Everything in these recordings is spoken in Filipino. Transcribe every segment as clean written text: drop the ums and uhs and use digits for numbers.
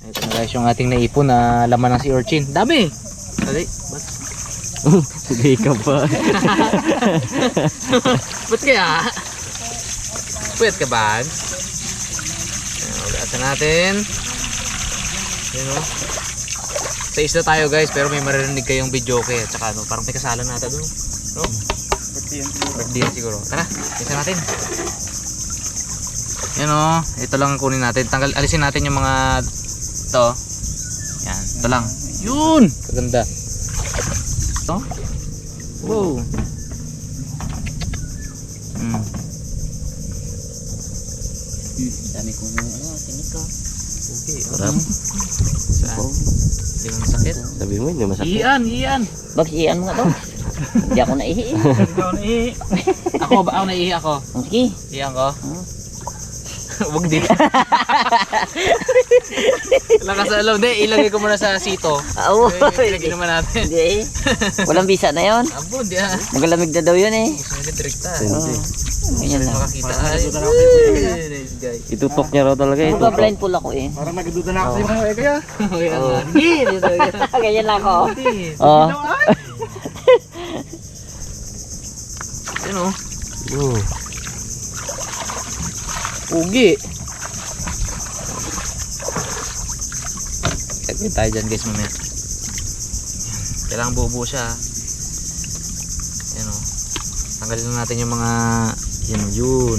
Ito na guys yung ating naipon na laman ng sea urchin. Dami! Dali, Hindi ka pa. ba't kaya? Pwede ka ba? Ugasan natin. Yun o. Sa isla tayo guys, pero may maririnig kayong video okay. At saka ano, parang may kasalan natin doon. No? Birthday yan siguro. Tara, isa natin. Yan o, ito lang kunin natin. Alisin natin yung mga ito. Yan, ito lang. Yun! Kaganda. Ito. Wow. Dami kong tinik ko. Okay, Sarap. Saan? Hindi mo masakit? Sabi mo, hindi masakit. Iyan. Bags, iyan mo nga to. Hindi ako naihi eh. Ako ba? Ako naihi ako. Sige. Iyan ko. Huwag din. Lakas sa alaw. Hindi, ilagay ko muna sa sito. Oo. Ilagay naman natin. Hindi eh. Walang bisa na yun. Abo, hindi ah. Magalamig na daw yun eh. Gusto nyo direkta. Ganyan lang. Makakita. Nice guys. Itutok niya raw talaga. Ako blindfold ako eh. Parang nagduda na ako sa mga kaya. Ganyan lang ako. Oh. Yan o. Ugi. Tagpin tayo dyan guys mamaya. Kailangan buo siya. Yan o. Tanggalin lang natin yung mga yun.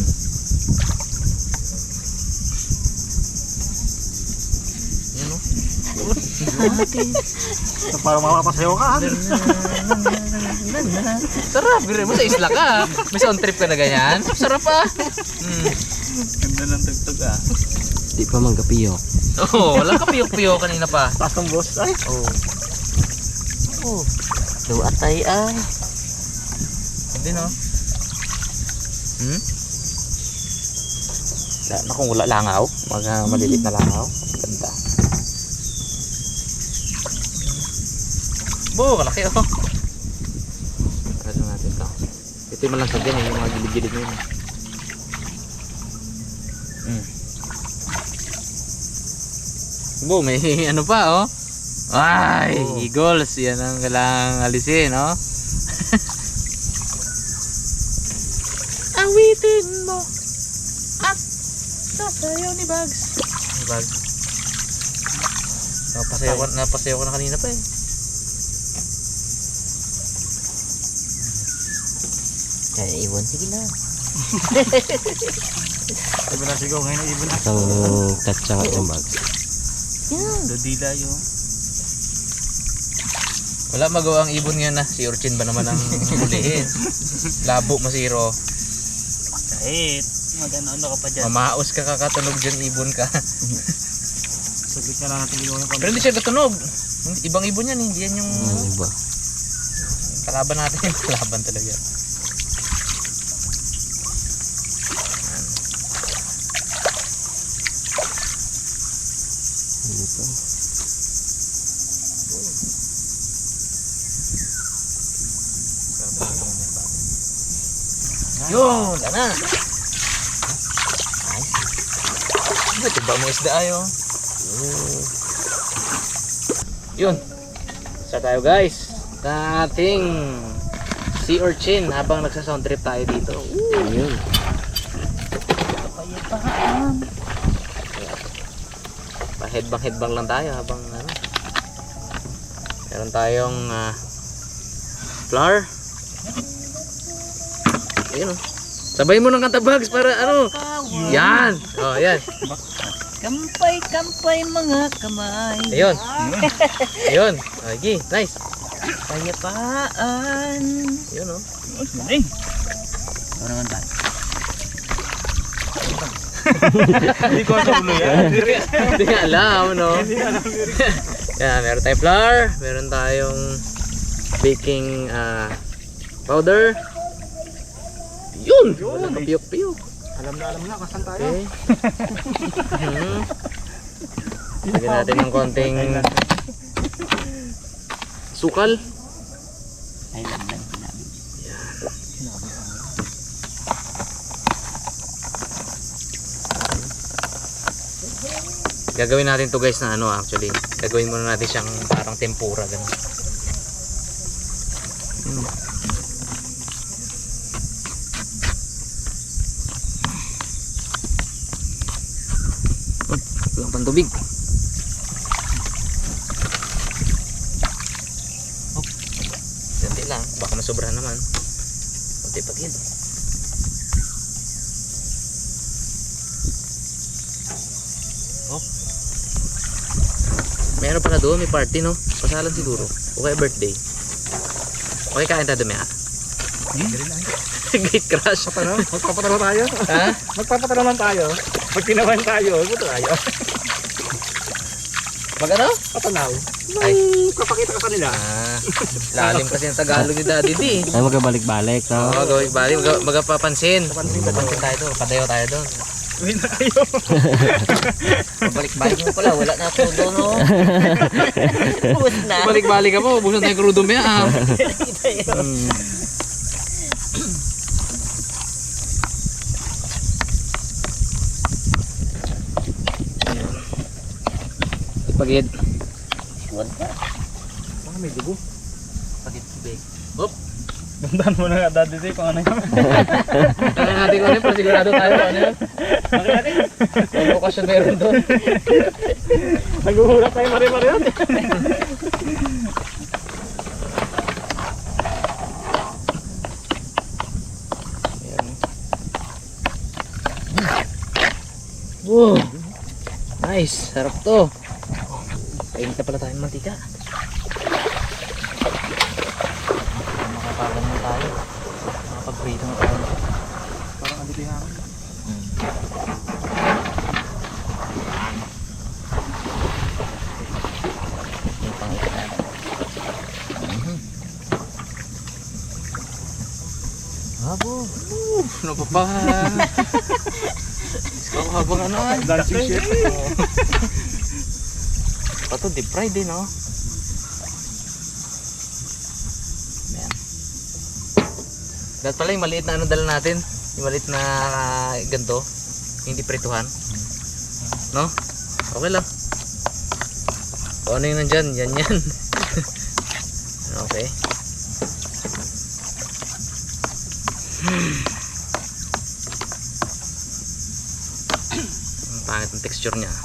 Yan o. Parang makapasayaw ka. Sarap, biro mo sa isla ka. May sound trip ka na ganyan. Sarap ah. Ganda ng tugtog ah. Di pa manggapiyok. Oo, walang kapiyok-piyok kanina pa. Taas ng boss. Ay. Oo. Daw atay ay. Hindi no. Kung wala langaw, mga malilit na langaw. Ganda. Bo, kalaki oh. Ano natin ito. Ito yung malansag yan, yung mga gilid-gilid nyo yun. Bo, may ano pa oh. Ay, eagles. Yan ang kailangang alisin oh. Awitin mo at sasayaw ni Bugs. Ni Bugs. Napasayaw ko na kanina pa eh. Kaya ibon, sige na. Iba na sigaw ngayon na ibon na. Isang tatsa nga yung bag. Dodila yung. Wala magawang ibon ngayon na. Si urchin ba naman ang hulihin? Labo masiro. Kahit. Maganda ka pa dyan. Mamaos ka kakatunog dyan, ibon ka. Saglit na lang natin yung Pero hindi siya katunog. Ibang ibon yan, hindi yan yung Iba. kalaban natin. Kalaban talaga. Yun, na. Ito ba mo isda ayo? Yun. Sa tayo guys. Sa ating sea urchin habang nagsa-sound trip tayo dito. Ayun. Pa-headbang lang tayo habang ano. Meron tayong flour. Ayun oh. Sabay mo ng kanta Bugs para ano. Yan. Oh, yan. Kampay mga kamay. Ayun. Ayun. Okay, nice. Kayapaan. Ayun oh. Galing. Ano naman tayo? Hindi ko alam ulo yan. Hindi nga alam, no? Yan, meron tayong flour, meron tayong baking powder. Yun! Wala kapiyok-piyok. Alam na kasan tayo. Okay. Lagyan natin ng konting sukal. Ay, lamdan sinabi. Gagawin natin to guys na ano actually. Gagawin muna natin siyang parang tempura ganun. Kulang pang tubig. Ganti lang, baka masobrahan naman. Kunti pa din. Meron pala doon, may party no? Pasalan siguro. O kaya birthday. Okay, kain tayo dumi ah. Gate crash. Magpapatalo tayo. Ha? Magpapatalo lang tayo. Pag tinawan tayo, ito tayo. Mag ano? Patanaw. Ay. Kapakita ka sa nila. Ah, lalim kasi ang Tagalog ni Daddy D. Ay, magkabalik-balik, no? Oo, gawin bali. Magapapansin. Papansin tayo doon. Padayo tayo doon. Uwi na kayo. Balik-balik mo pala, wala na todo, no? Ubus na. Balik-balik ka po. Ubusan tayo krudo mo ah. Pagid. Huwag ka. Baka may dugo. Pagid tubig. Gandaan mo na nga dati kung ano yun. Kaya natin ko rin, pero sigurado tayo kung ano yun. Bakit natin? May lokasyon meron doon. Naghuhulap tayo mare-mare yun. Wow! Nice! Sarap to! Kainit na pala tayo ng mantika. Makakagan na tayo. Makapag-prito na tayo. Parang andito yung ako. Yung pang-ikot natin. Abo! Ano pa pa? Ikaw habang ano ay? Dancing shit. Pato, deep fried din, no? Ayan. Dahil pala yung maliit na ano dala natin. Yung maliit na ganito. Hindi prituhan. No? Okay lang. Kung ano yung nandyan, yan. Okay. Ang pangit ng texture niya.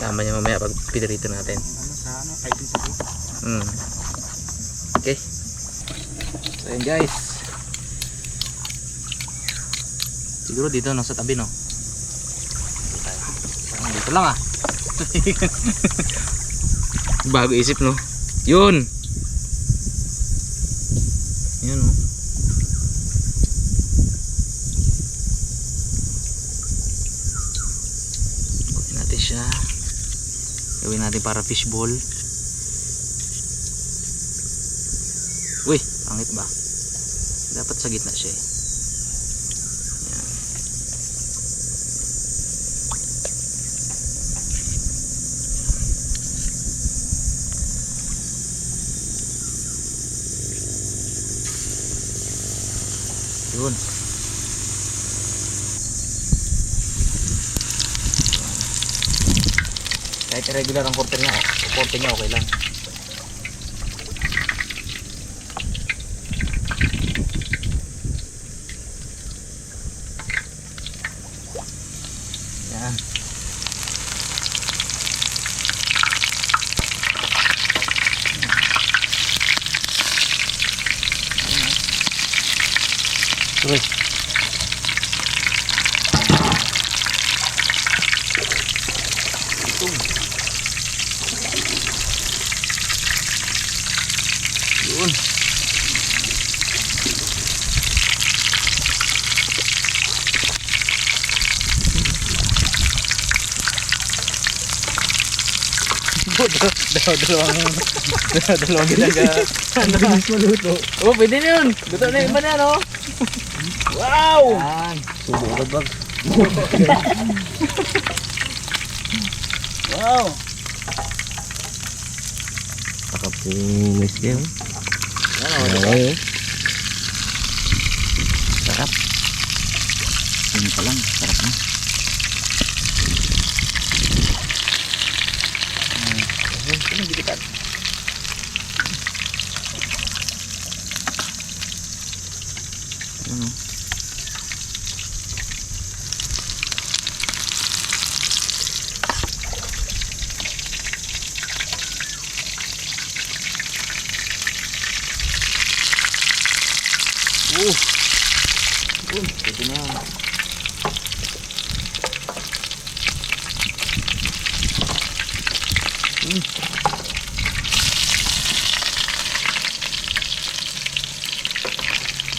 Tama niya mamaya pag pinirito natin. Ano sa ano? Fighting sa food. Okay. So yun guys. Siguro dito no, sa tabi no. Dito lang ah. Bago isip no. Yun. Yun no. Kunin natin siya. Gawin natin para fishball. Uy, pangit ba? Dapat sa gitna siya eh. Yan. Yun. Kahit irregular ang korte niya okay lang. Yan. Uy. Yun. Dalawang ginagawa. Ang bilis maluto. Oh, pwede na yun. Luto na yung iba na, no? Wow! Yan. Subo agad bag. Wow! Nakapumis din. Yan, oh, diba? Okay. Sarap. Ganyan pa lang. Sarap na. Ano gigitan? Ano? Pwede na yan.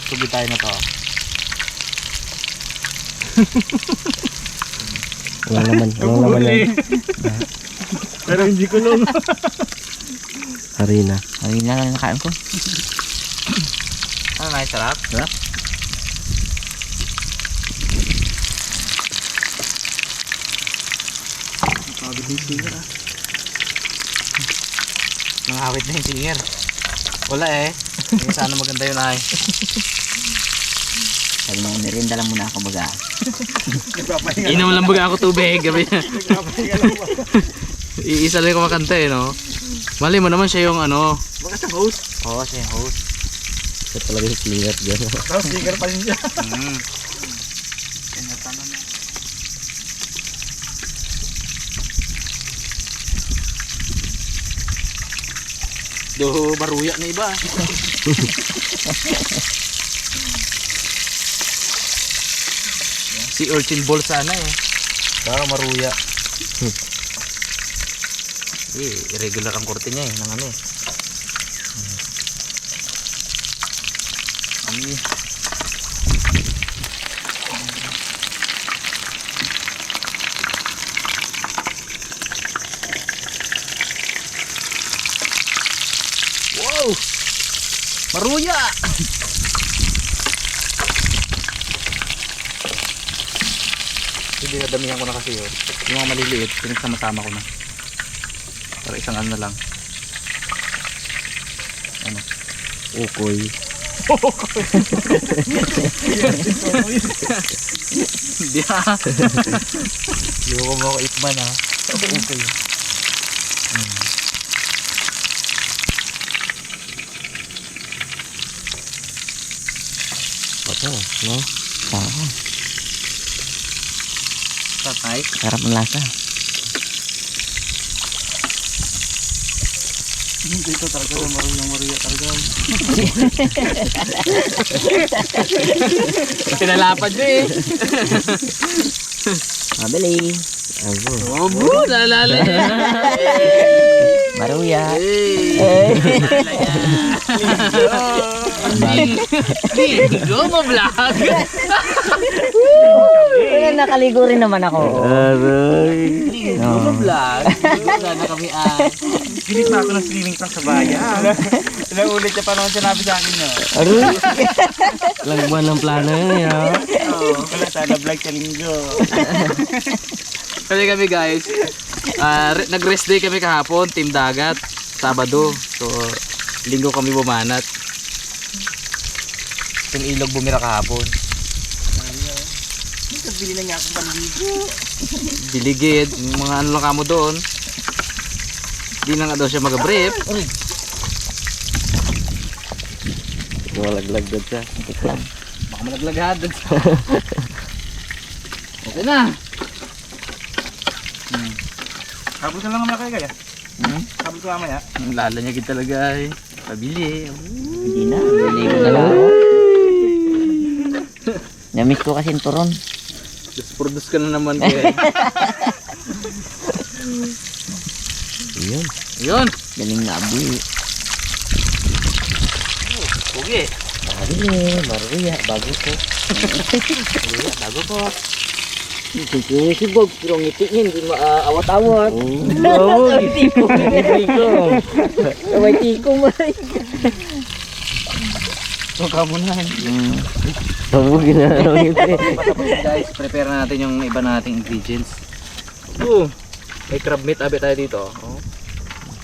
Sugi tayo na to. Walang laman yan. Pero hindi ko lang. Harina. Ayun na lang nakain ko. Ano na, sarap? Sarap. Nakawit na yung singer ah. Nakawit na yung singer. Wala eh. Sana maganda yun ay. Sabi mga merinda lang muna ako baga. Nagpapahinga Inom lang baga ako tubig. Gabi niya. Nagpapahinga lang ba? Iisa lang kumakanta eh no. Mali mo naman siya yung ano. Baka sa host. Oo, siya yung host. Ito talaga yung slinger dyan. Tapos sticker pa rin siya. Do baruya na iba. Si Urchin Ball sana eh. Para maruya. Irregular ang korte niya eh. Nang ano eh. Wow! Maruya! Dinadamihan ko na kasi yun. Yung mga maliliit, pinagsama-sama ko na. Para isang ano na lang. Ano? Ukoy. Hindi ha. Loko mo ako itman ha. Okay. Ito, no? Sarap. Tatay. Sarap ang lasa. Dito talaga yung maruya talaga. Pinalapad nyo eh. Mabili. Abo. Oh bro, naalala niya. Maruya. Linggo mo vlog. Wala, nakaligo rin naman ako. Aray. Linggo mo vlog. Wala na kami Pilit na ako ng swimming tank sa bayan. Ilang ulit niya pa naman sinabi sa akin na. Aray. Ilang buwan ng plano yun, ha? Wala sana vlog sa linggo. Kasi kami guys, nag-rest day kami kahapon, team dagat, Sabado. So, linggo kami bumanat. Yung ilog bumira kahapon. Bili na niya akong panligo. Diligid, yung mga ano lang kamo doon. Di na nga daw siya mag-brief. Malaglag doon siya. Baka malaglagad. Okay na. Habol ka lang naman kayo kaya. Habol ka mamaya. Ang lala niya gid talaga eh. Pabili. Hindi na. Naligo na lang ako. Namiss ko kasi yung turon. Produce ka na naman kaya. Yun. Yun. Galing na abi. Pugi. Mabili. Maruya. Bago ko. Bago po. Sibog. Pero ngiti niya. Hindi maawat-awat. Oo. May tikong ba? So kamunan. Sabog na lang ito. Guys, prepare na natin yung iba nating ingredients. May crab meat abi tayo dito. Oh.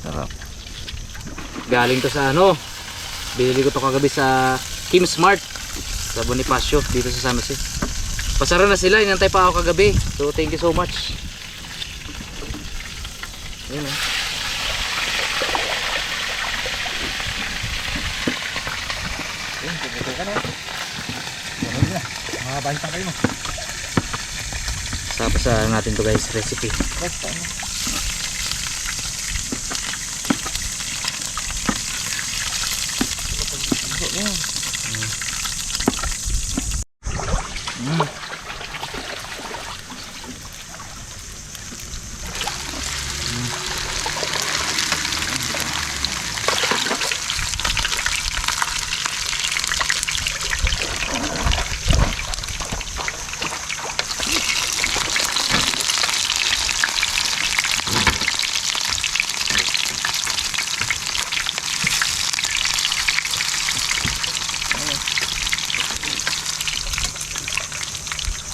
Sarap. Galing to sa ano? Binili ko to kagabi sa Kim Smart sa Bonifacio dito sa San Jose. Pasara na sila, inantay pa ako kagabi. So thank you so much. Yun ah. Yun, puputo ka na. Mga bantang kayo mo. Sapasahan natin to guys, recipe. Basta ano.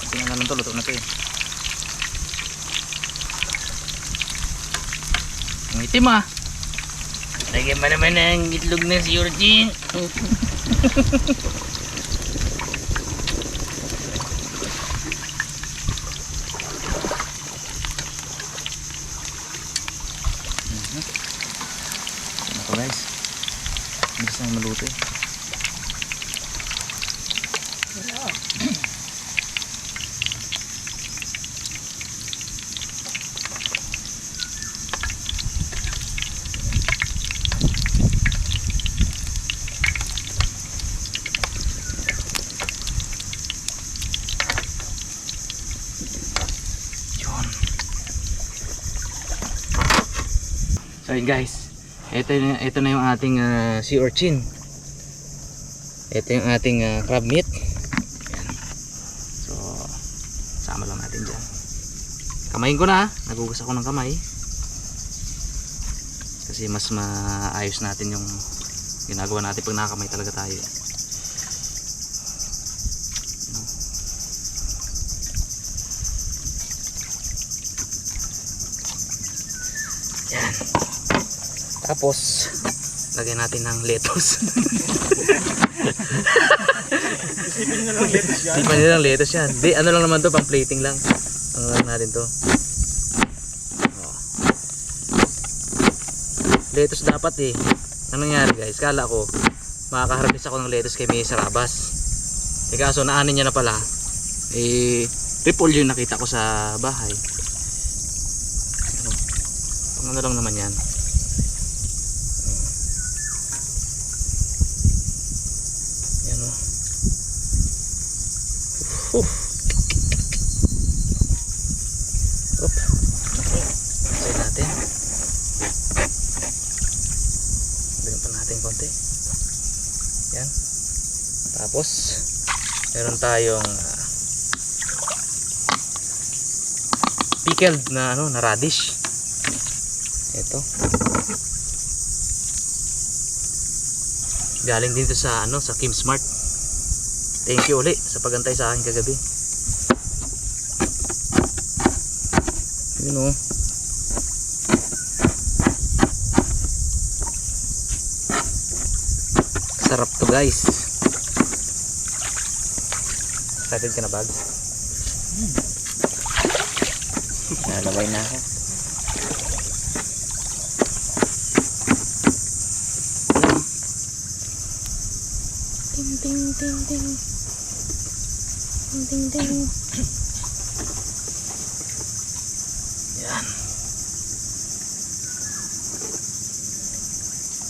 Tingnan na lang to, luto na to eh. Ang itim ah. Lagyan pa naman ng itlog ng si Eugene. Ano to guys? Bilis na maluto eh. So yun guys, ito na yung ating sea urchin. Ito yung ating crab meat. Ayan. So sama lang natin dyan. Kamayin ko na, nagugas ako ng kamay kasi mas maayos natin yung ginagawa natin pag nakakamay talaga tayo. Yan. Tapos lagyan natin ng lettuce. Isipin nyo lang lettuce yan. Isipin nyo lang lettuce yan. Di, ano lang naman to, pang plating lang. Ano lang natin to. Oh. Lettuce dapat eh. Anong nangyari guys? Kala ko makakaharvest ako ng lettuce kay May Sarabas. Eh kaso naanin niya na pala. Eh triple yung nakita ko sa bahay. Ano lang naman yan. Yan o. Oop. Sa'yo natin. Bigyan pa natin konti. Yan. Tapos meron tayong pickled na ano, na radish. Ito. Galing din to sa ano, sa Kim Smart. Thank you uli sa pagantay sa akin kagabi. Yun oh. Sarap to guys. Excited ka na, Bags? Nalabay na ako. Ting ting ting ting. Ting ting ting. Yan.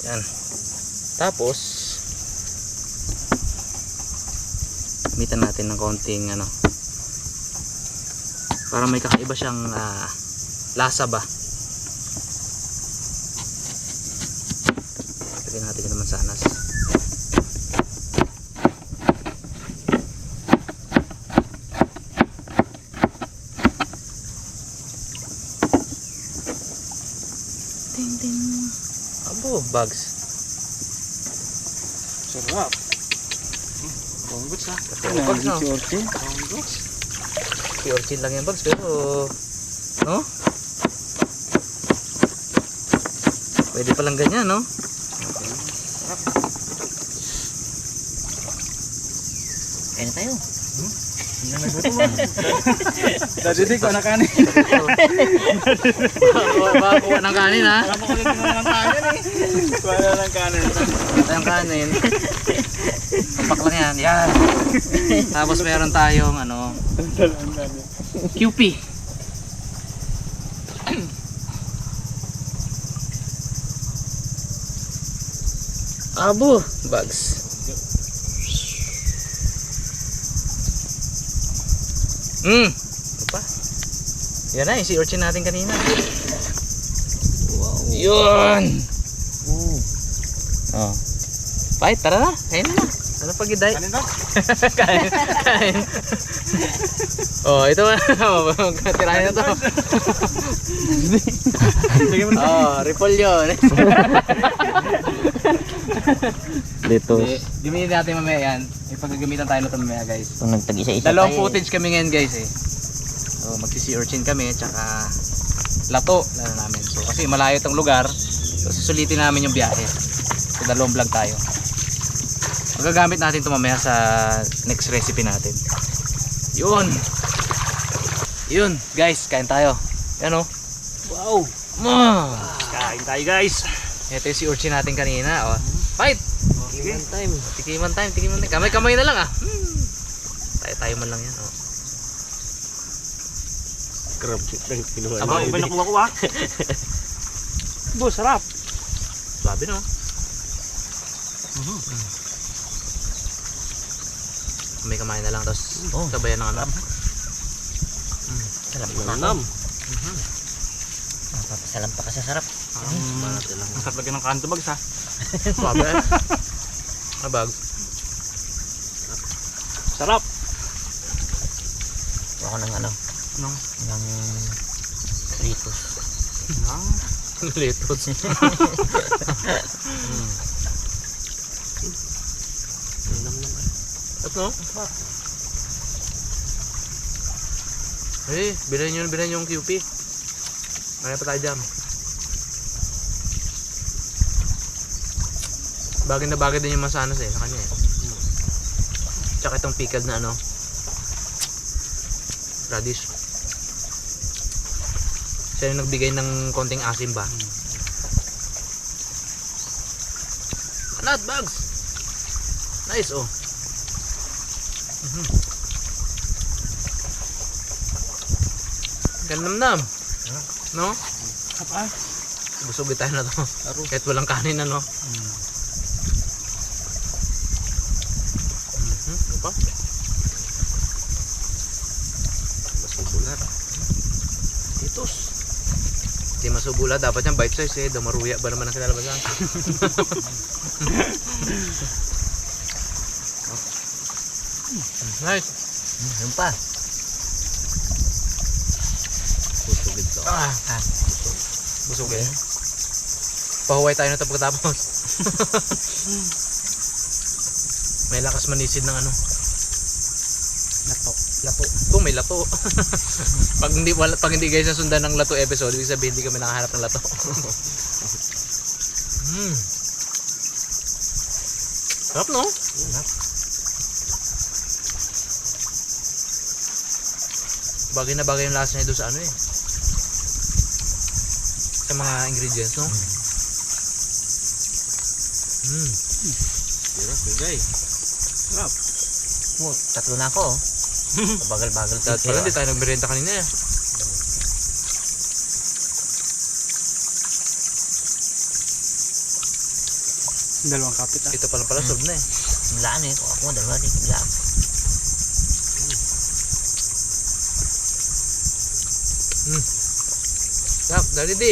Yan. Tapos gamitan natin ng konting ano, para may kakaiba siyang lasa ba. Lagyan natin yun naman sa anas. Ting ting. Abo, Bags. Sarap. Bonggots ha. Bags no. Bonggots. Pure chin lang yan, Bags, pero no? Pwede palang ganyan, no? Kaya na tayo. Dati di ko na kanin. Baka kuha ng kanin ha. Wala ko din ng kanin eh. Wala ng kanin. Ito yung kanin. Papak lang yan. Yan. Tapos meron tayong ano, QP. Abo. Bugs. Ito pa. Yan na, yung sea urchin natin kanina. Wow. Yun! Oh. Fight, tara na. Kain na. Ano pag iday? Kanin to? Kain. Kain. Oh, ito na. Tirahin na to. Sige mo. Oh, ripple yun. Dito. Gamitin natin mamaya yan. May paggagamitan tayo nito mamaya guys. Kung nagtag-isa-isa Dalawang tayo, footage kami ngayon guys eh. So magsi-sea urchin kami tsaka lato lalo namin. So kasi malayo tong lugar. So susulitin namin yung biyahe. So dalawang vlog tayo. Magagamit natin ito mamaya sa next recipe natin. Yun. Yun guys, kain tayo. Yan o. Wow. Kain tayo guys. Ito yung sea urchin natin kanina. Oh. Fight! Tikiman time. Tikiman time, tikiman time. Kamay-kamay na lang ah. Tayo man lang yan. Oh. Crab lang kinuha. Aba, iba na kuha ko ah. Bo, sarap. Sabi no. Kamay-kamay na lang. Tapos sabayan ng ano. Sarap na. Nanam. Papasalam pa kasi sarap. Ang sarap lagi ng kanto bags ha. Sabi eh. Abag. Sarap. Ako ng ano, Nung. ng Ritos. Litos. At no? Eh, bilhin yung QP. Kaya pa tayo dyan. Bagay na bagay din yung masanas eh, sa kanya eh. Tsaka itong pickled na ano, radish. Siya yung nagbigay ng konting asim ba? Not bags. Nice oh. Ganam-nam. No? Apa? Busog tayo na to. Kahit walang kanin na no. Ano pa? Masubulat. Itos. Hindi masubulat. Dapat yan bite size eh. Damaruya ba naman ang kinalabasan? Nice. Yun pa. Busog eh. Pahuway tayo na ito pagkatapos. May lakas manisid ng ano. Lato. Ito may lato. pag hindi guys nasundan ng lato episode, ibig sabihin hindi kami nakahanap ng lato. Sarap no? Bagay na bagay yung lasa niya doon sa ano eh. Sa mga ingredients no? Sarap guys. Sarap. Tatlo na ako. Bagal-bagal Dahil pala hindi tayo nagmerienda kanina eh. Dalawang kapit ah. Ito pala solve na eh. Laan eh. Ako mo, dalawa rin. Laan. Sarap, dali di.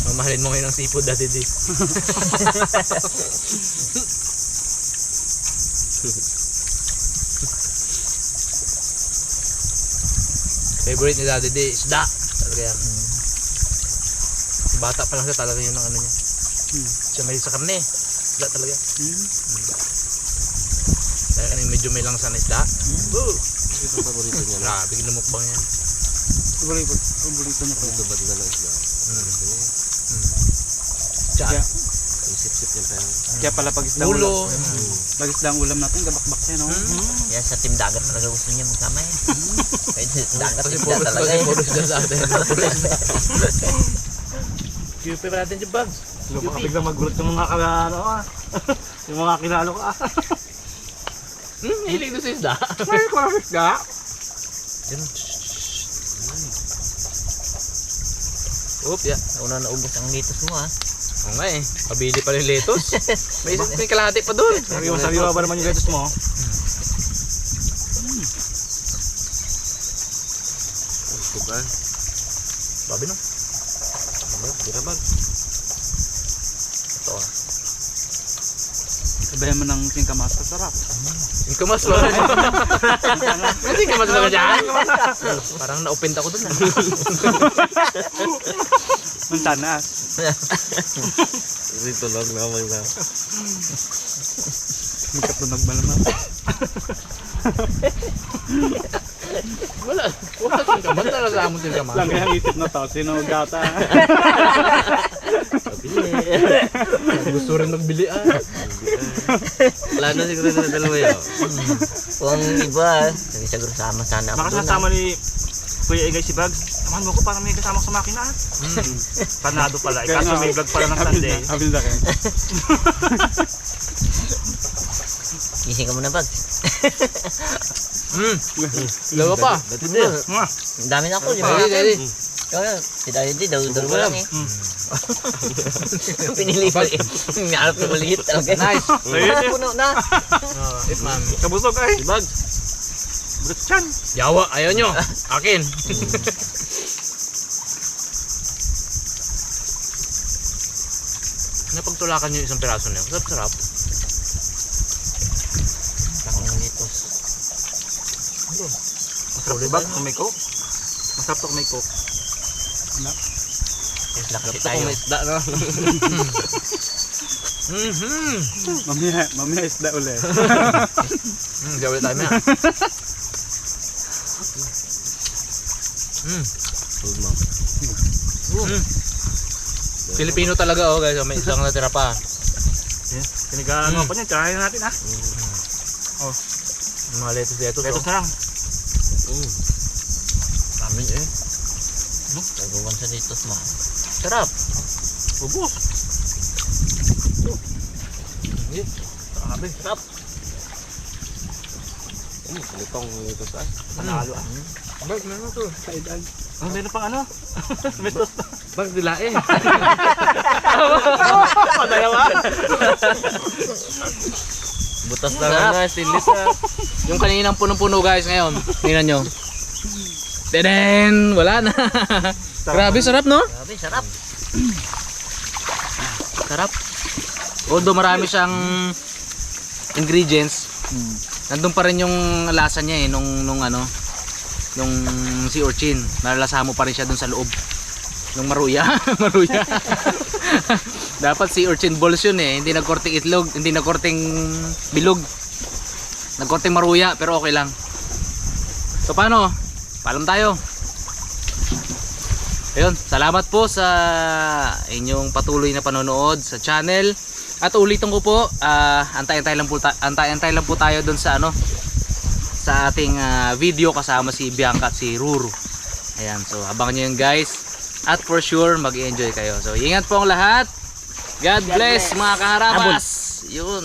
Mamahalin mo ngayon ang seafood dati di. Favorite ni Daddy di, isda. Talaga yan. Bata pa lang siya talaga yun ang ano niya. Siya may sa karne. Isda talaga. Kaya medyo may lang sa isda. Ito ang paborito niya. Grabe, ginumukbang yan. Paborito niya po. Ito ba't na lang isda? Isip-sip yung pera. Kaya pala pag isda Ulo. ulam. Pag isda ang ulam natin, gabakbak siya, no? Yan sa team dagat talaga gusto niya magsama eh. Kasi dagat Kasi isda talaga kasi eh. puro isda sa atin. QP pa natin yung bags. Baka biglang magulat yung mga ano ah. Yung mga kilalo ka. Hilig doon sa isda. Ay, parang isda. Oop, ya. Una naubos ang litos mo ah. Oo nga eh. Pabili pa rin letos. May kalahati pa doon. Sariwa ba naman yung gatos mo? Tugan. Babi no? Tira bag. Ito ah. Sabayan mo ng singkamas, sarap. Yung kamas ba? Kasi kamas ba dyan? Parang na-open ako doon ah. Mantanas. Kasi tulog naman na. Magkatunog ba naman? Wala. Wala yung kamas. Wala sa amon yung kamas. Lang kaya itip na to, sino gata? Gusto rin nagbili ah. Wala na siguro na dalawa yun. Kung iba, sabi siguro sama sana ako doon. Nakasasama ni Kuya Igay si Bags. Samahan mo ko para may kasama sa makina. Panado pala. Kaso may vlog pala ng Sunday. Habil na kayo. Gising ka muna bag. Dalawa pa. Dati din. Ang dami na ako, di ba? Dali, dali. Kaya, si Daddy di, dalawa lang eh. Pinili ko eh. May arap na maliit talaga. Nice. Puno na. If ma'am. Kabusog ay. Bag. Brutchan. Yawa, ayaw nyo. Akin. Napagtulakan nyo isang piraso niya. Sarap-sarap. Ako ng litos. Masarap si Bags kung may coke. Masarap to kung may coke. Isla kasi Ito tayo. kung may isda no. Mamaya isda ulit. Gawin tayo na. Huwag mo. Filipino talaga oh guys. May isang natira pa. Pinag-ano pa niya, tirahin natin ha. Yung mga lettuce. Letos na lang. Kami eh. Tagawan sa litos mo. Sarap. Ubus. Sabi. Sarap. Litong ito sa. Panalo ah. Bag, meron to. Kaidan. Oh, meron pang ano? May toast pa. Bag, dilae. Padayawa. Butas na lang na. Stilis na. Yung kaninang punong-puno guys ngayon. Tingnan nyo. Deden! Wala na. Grabe, sarap no? Grabe, sarap. Sarap. Although marami siyang ingredients, nandun pa rin yung lasa niya eh, nung ano, nung sea urchin. Nalalasahan mo pa rin siya dun sa loob. Nung maruya. Maruya. Dapat sea urchin balls yun eh. Hindi nagkorting itlog, hindi nagkorting bilog. Nagkorting maruya, pero okay lang. So paano? Paalam tayo. Ayun, salamat po sa inyong patuloy na panonood sa channel. At ulitin ko po, antay-antay lang po tayo doon sa ano, sa ating video kasama si Bianca at si Ruru. Ayan, so abangan niyo yun guys. At for sure mag-enjoy kayo. So ingat po ang lahat. God bless mga kaharabas. Yun.